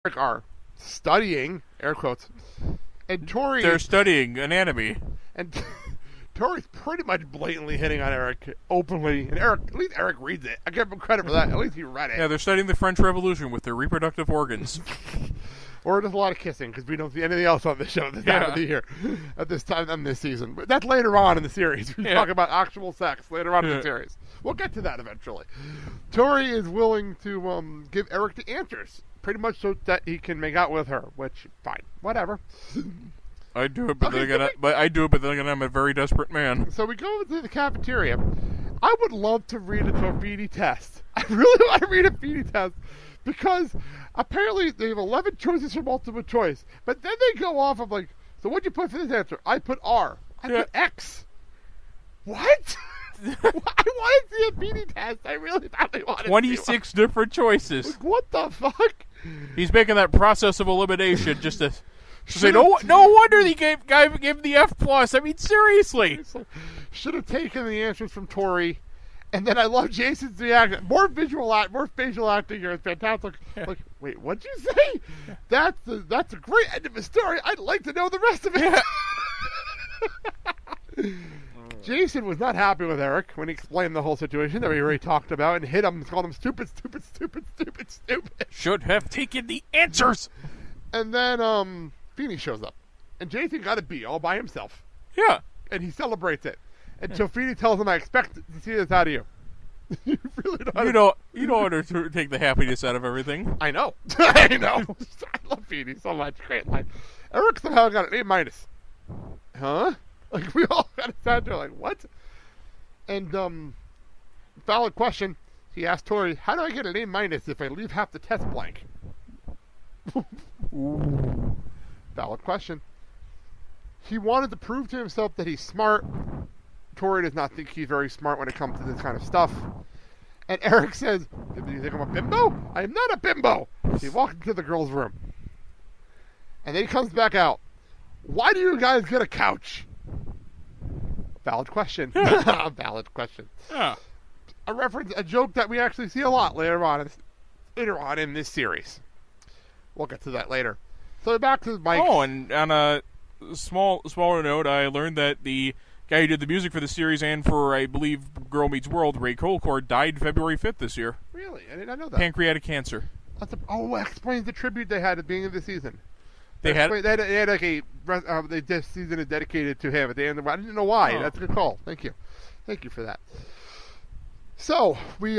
are studying, air quotes, and Tori... They're studying anatomy. And Tori's pretty much blatantly hitting on Eric openly. And Eric, at least Eric reads it. I give him credit for that. At least he read it. Yeah, they're studying the French Revolution with their reproductive organs. Or there's a lot of kissing, because we don't see anything else on the show this time of the year, at this time on this season. But that's later on in the series. We talk about actual sex later on in the series. We'll get to that eventually. Tori is willing to give Eric the answers, pretty much so that he can make out with her, which, fine, whatever. I do it, but then again, I'm a very desperate man. So we go to the cafeteria. I would love to read a Feeny test. I really want to read a Feeny test, because apparently they have 11 choices for multiple choice. But then they go off of like, so what'd you put for this answer? I put R. I put X. What? I want to see a Feeny test. I really badly want to 26 different choices. Like, what the fuck? He's making that process of elimination just to say, no wonder the guy gave the F+. I mean, seriously. Should have taken the answers from Tori. And then I love Jason's reaction. More facial acting here is fantastic. Yeah. Like, wait, what'd you say? Yeah. That's a great end of a story. I'd like to know the rest of it. Yeah. Jason was not happy with Eric when he explained the whole situation that we already talked about and hit him, called him stupid. Should have taken the answers. And then Feeny shows up. And Jason got a B all by himself. Yeah. And he celebrates it. And so Feeny tells him, I expect to see this out of you. You really don't. You don't want to take the happiness out of everything. I know. I know. I love Feeny so much. Great line. Eric somehow got an A-. Huh? Like, we all got sat there like, what? And, valid question. He asked Tori, how do I get an A- if I leave half the test blank? Ooh. Valid question. He wanted to prove to himself that he's smart. Tori does not think he's very smart when it comes to this kind of stuff. And Eric says, do you think I'm a bimbo? I am not a bimbo. He walks into the girl's room. And then he comes back out. Why do you guys get a couch? Valid question. Valid question. Yeah. A joke that we actually see a lot later on in this series. We'll get to that later. So back to Mike. Oh, and on a smaller note, I learned that the guy who did the music for the series and for, I believe, Girl Meets World, Ray Colcourt, died February 5th this year. Really? I did not know that. Pancreatic cancer. That explains the tribute they had at the beginning of the season. They had like this season is dedicated to him at the end. I didn't know why. Oh. That's a good call. Thank you for that. So we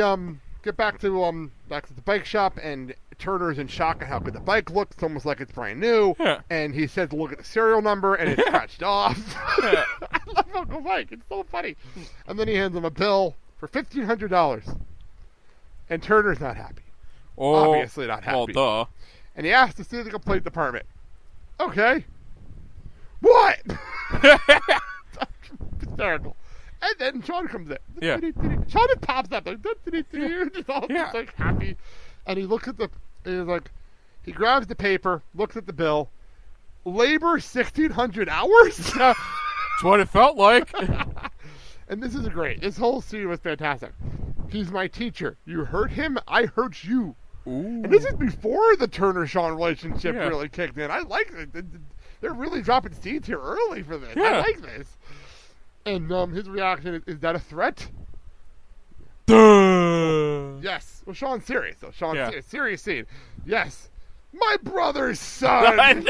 get back to the bike shop, and Turner's in shock at how good the bike looks. It's almost like it's brand new. Yeah. And he says, "Look at the serial number," and it's scratched off. Yeah. I love Uncle Mike. It's so funny. And then he hands him a bill for $1,500, and Turner's not happy. Oh, obviously not happy. Well, duh. And he asks to see the complaint department. Okay. What? Hysterical. And then Sean comes in. Yeah. Sean just pops up like, just all like happy. And he looks at he grabs the paper, looks at the bill. Labor 1,600 hours? That's what it felt like. And this is great. This whole scene was fantastic. He's my teacher. You hurt him, I hurt you. Ooh. And this is before the Turner-Sean relationship really kicked in. I like it. They're really dropping seeds here early for this. Yeah. I like this. And his reaction is that a threat? Duh. Yes. Well, Sean's serious, though. Serious scene. Yes. My brother's son.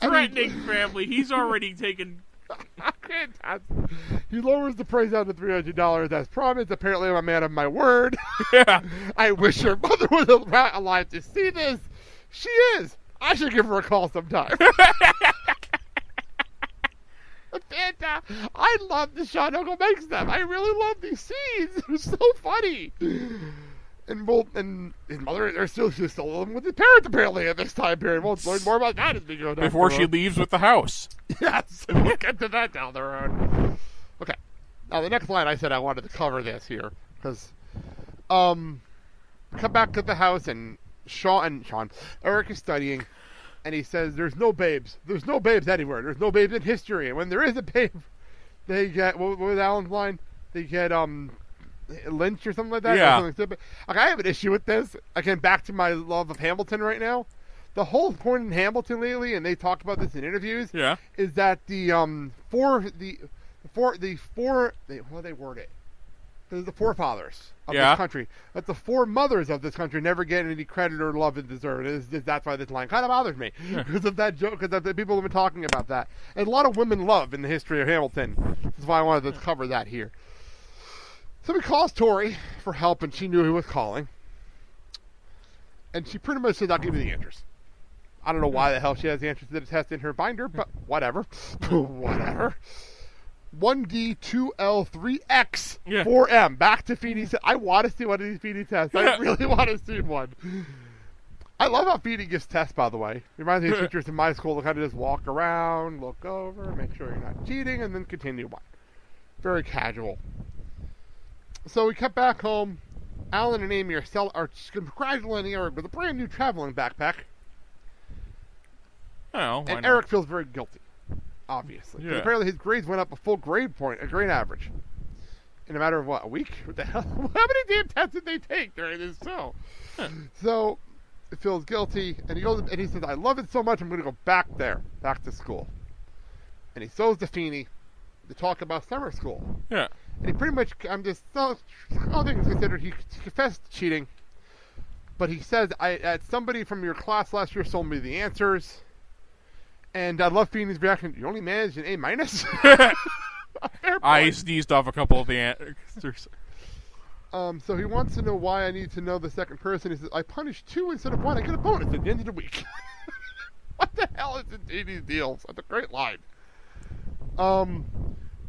Threatening family. He's already taken... He lowers the price down to $300 as promised. Apparently, I'm a man of my word. Yeah. I wish her mother was alive to see this. She is. I should give her a call sometime. I love the Sean Uncle makes them. I really love these scenes. They're so funny. And his mother, she's still living with his parents apparently at this time period. We'll learn more about that as we go down before she leaves with the house. Yes, we'll get to that down the road. Okay. Now the next line I said I wanted to cover this here because come back to the house and Eric is studying, and he says there's no babes. There's no babes anywhere. There's no babes in history. And when there is a babe, they get what was Alan's line? They get Lynch or something like that. Yeah. Or something stupid. Like, I have an issue with this. Again, back to my love of Hamilton right now. The whole point in Hamilton lately, and they talked about this in interviews, is that the how they word it? The forefathers of this country, that the foremothers of this country never get any credit or love and deserve. That's why this line kind of bothers me because of that joke. Because the people have been talking about that, and a lot of women love in the history of Hamilton. That's why I wanted to cover that here. So he calls Tori for help, and she knew he was calling, and she pretty much said, "I'll give you the answers." I don't know why the hell she has the answers to the test in her binder, but whatever. Whatever. 1D, 2L, 3X, 4M. Back to Feeny. I want to see one of these Feeny tests. I really want to see one. I love how Feeny gives tests, by the way. Reminds me of teachers in my school that kind of just walk around, look over, make sure you're not cheating, and then continue on. Very casual. So we cut back home. Alan and Amy are congratulating Eric with a brand new traveling backpack. Oh, and Eric feels very guilty, obviously. Yeah. Apparently his grades went up a full grade average. In a matter of, what, a week? What the hell? How many damn tests did they take during this show? So, he feels guilty, and he goes and he says, I love it so much, I'm going to go back there, back to school. And he goes to Feeny to talk about summer school. Yeah. And he pretty much, all things considered, he confessed to cheating. But he says, somebody from your class last year told me the answers. And I love Feeny's reaction. You only managed an A-. I sneezed off a couple of the answers. So he wants to know why I need to know the second person. He says, I punished 2 instead of 1. I get a bonus at the end of the week. What the hell is in these deals? That's a great line.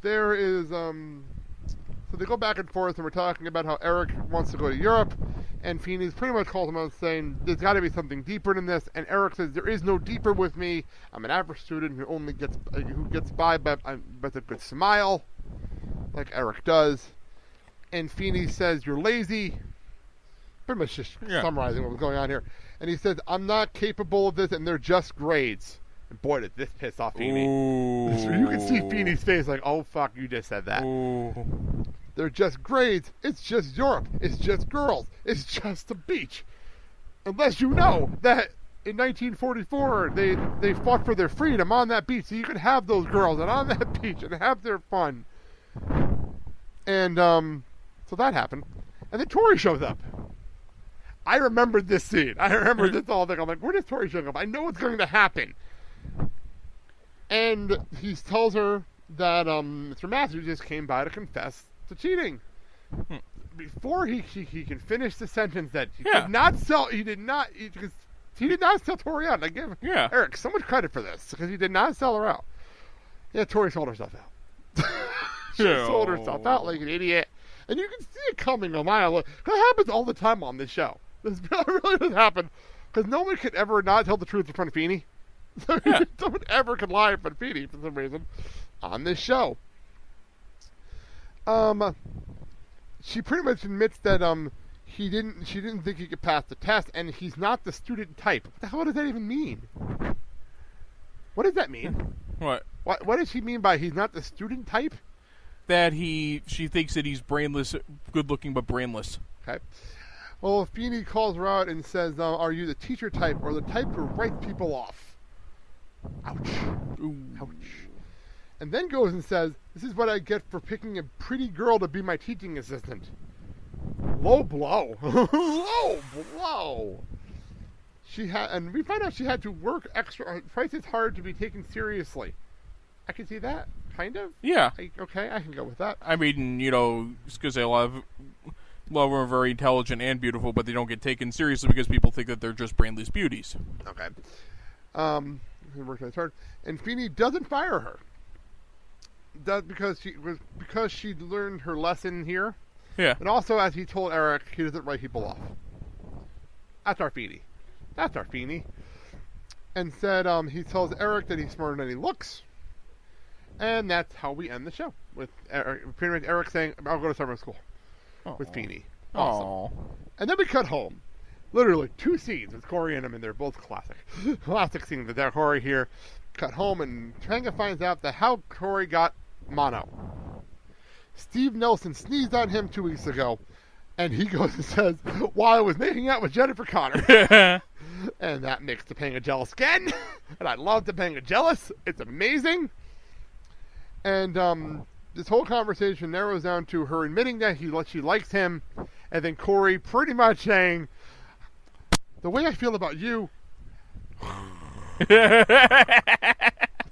There is, so they go back and forth, and we're talking about how Eric wants to go to Europe, and Feeny's pretty much calls him out saying, there's got to be something deeper than this, and Eric says, there is no deeper with me. I'm an average student who gets by but a good smile, like Eric does. And Feeny says, you're lazy. Pretty much just summarizing what was going on here. And he says, I'm not capable of this, and they're just grades. And boy, did this piss off Feeny. You can see Feeny's face like, oh, fuck, you just said that. Ooh. They're just grades. It's just Europe. It's just girls. It's just the beach. Unless you know that in 1944, they fought for their freedom on that beach. So you can have those girls and on that beach and have their fun. And so that happened. And then Tori shows up. I remembered this scene. I remember this whole thing. I'm like, where does Tori show up? I know what's going to happen. And he tells her that Mr. Matthews just came by to confess to cheating. Before he can finish the sentence that he did not sell Tori out. And I give Eric so much credit for this because he did not sell her out. Yeah, Tori sold herself out. She sold herself out like an idiot. And you can see it coming a mile away. That happens all the time on this show. This really does happen. Because no one could ever not tell the truth in front of Feeny. No one ever could lie in front of Feeny for some reason on this show. She pretty much admits that she didn't think he could pass the test, and he's not the student type. What the hell does that even mean? What does that mean? What does she mean by he's not the student type? That she thinks that he's brainless, good looking but brainless. Okay. Well, Feeny calls her out and says, are you the teacher type or the type who writes people off? Ouch. Ooh. Ouch. And then goes and says, this is what I get for picking a pretty girl to be my teaching assistant. Low blow. Low blow. And we find out she had to work extra, twice as hard to be taken seriously. I can see that, kind of. Yeah. Okay, I can go with that. I mean, it's because a lot of them are very intelligent and beautiful, but they don't get taken seriously because people think that they're just brainless beauties. Okay. Worked as hard. And Feeny doesn't fire her. Because she'd learned her lesson here. Yeah. And also, as he told Eric, he doesn't write people off. That's our Feeny. And said he tells Eric that he's smarter than he looks. And that's how we end the show. With pretty much Eric saying, I'll go to summer school. Aww. With Feeny. Awesome. Aww. And then we cut home. Literally 2 scenes with Corey and him, and they're both classic. Classic scenes with that Corey here. Cut home, and Tranga finds out that how Corey got mono. Steve Nelson sneezed on him 2 weeks ago, and he goes and says, while I was making out with Jennifer Connor. And that makes Topanga jealous again. And I love Topanga jealous. It's amazing. And this whole conversation narrows down to her admitting that she likes him, and then Corey pretty much saying, the way I feel about you.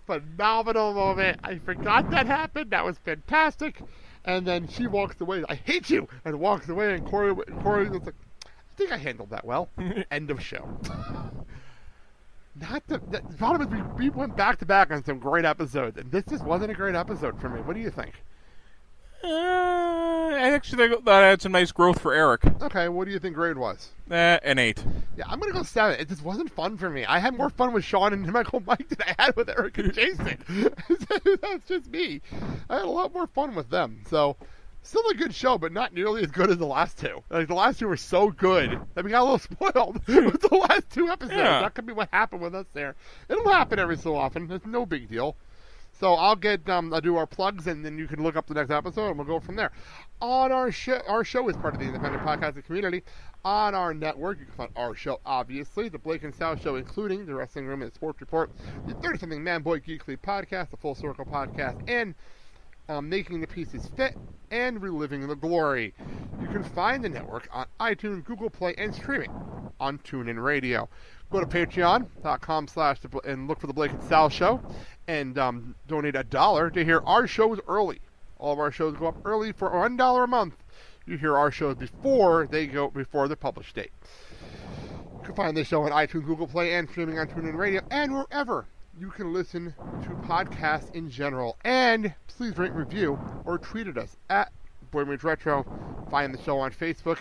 Phenomenal moment. I forgot that happened. That was fantastic. And then she walks away. I hate you, and walks away. And Corey was like, I think I handled that well. End of show. The problem is we went back to back on some great episodes, and this just wasn't a great episode for me. What do you think? I actually thought I had some nice growth for Eric. Okay, what do you think grade was? An 8. Yeah, I'm going to go 7. It just wasn't fun for me. I had more fun with Sean and Michael Mike than I had with Eric and Jason. That's just me. I had a lot more fun with them. So, still a good show, but not nearly as good as the last two. Like, the last two were so good that we got a little spoiled with the last 2 episodes. Yeah. That could be what happened with us there. It'll happen every so often. It's no big deal. So I'll do our plugs, and then you can look up the next episode, and we'll go from there. On our show is part of the independent podcasting community. On our network, you can find our show, obviously, the Blake and Sal Show, including the Wrestling Room and Sports Report, the 30-something Man Boy Geekly podcast, the Full Circle podcast, and Making the Pieces Fit, and Reliving the Glory. You can find the network on iTunes, Google Play, and streaming on TuneIn Radio. Go to patreon.com/ and look for the Blake and Sal Show, and donate $1 to hear our shows early. All of our shows go up early for $1 a month. You hear our shows before the published date. You can find this show on iTunes, Google Play, and streaming on TuneIn Radio, and wherever you can listen to podcasts in general. And please rate, review, or tweet at us at Boy Meets Retro. Find the show on Facebook.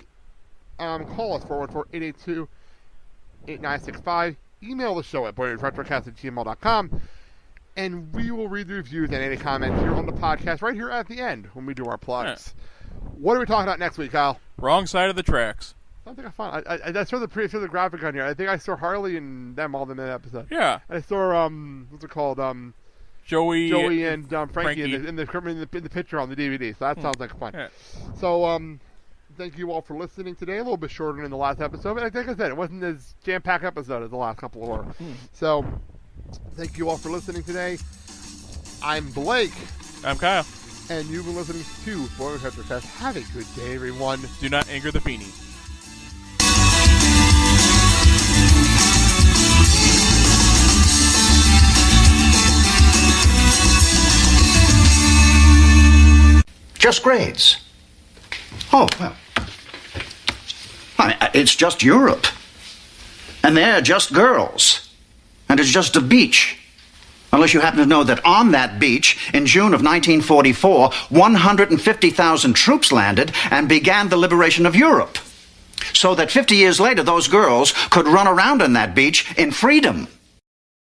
Call us 414-882-8965. Email the show at boymeetsretrocast@gmail.com. And we will read the reviews and any comments here on the podcast right here at the end when we do our plugs. Yeah. What are we talking about next week, Kyle? Wrong side of the tracks. I don't think I found. I saw the graphic on here. I think I saw Harley and them all in that episode. Yeah. I saw what's it called? Joey and Frankie in the picture on the DVD. So that sounds like fun. Yeah. So thank you all for listening today. A little bit shorter than the last episode, but like I said, it wasn't as jam-packed episode as the last couple were. So thank you all for listening today. I'm Blake. I'm Kyle. And you've been listening to Boy Meets Retrocast. Have a good day, everyone. Do not anger the Feeny. Just grades. Oh, well. I mean, it's just Europe. And they're just girls. And it's just a beach. Unless you happen to know that on that beach, in June of 1944, 150,000 troops landed and began the liberation of Europe. So that 50 years later, those girls could run around on that beach in freedom.